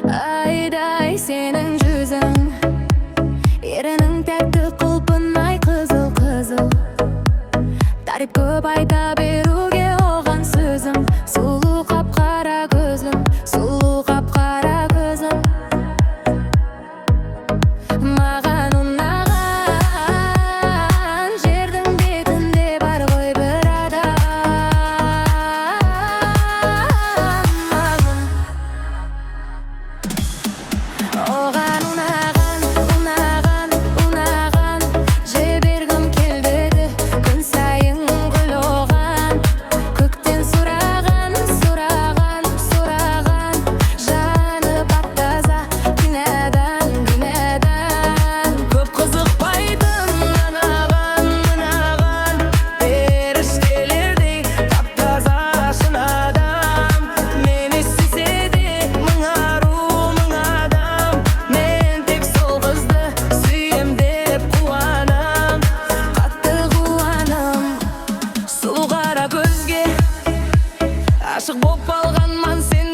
Ayday senin жүзің ерінің тәтті құлпынай қызыл-қызыл тариф көп айта беруге оған сөзім сұлу қап-қара көзім, сұлу қап-қара көзім маған ұнаған жердің бетінде бар ғой бір адам оған ұнаған жібергім келді күн сайын гүл оған көктен сұраған жаны бап-таза күнәдан көп қызықпайтын мынаған періштелердей тап-таза шын адам мені сүйсе де мың адам мен тек сол қызды сүйем деп қуанам қатты қуанам сұлу қара көзге ғашық боп қалғанман сен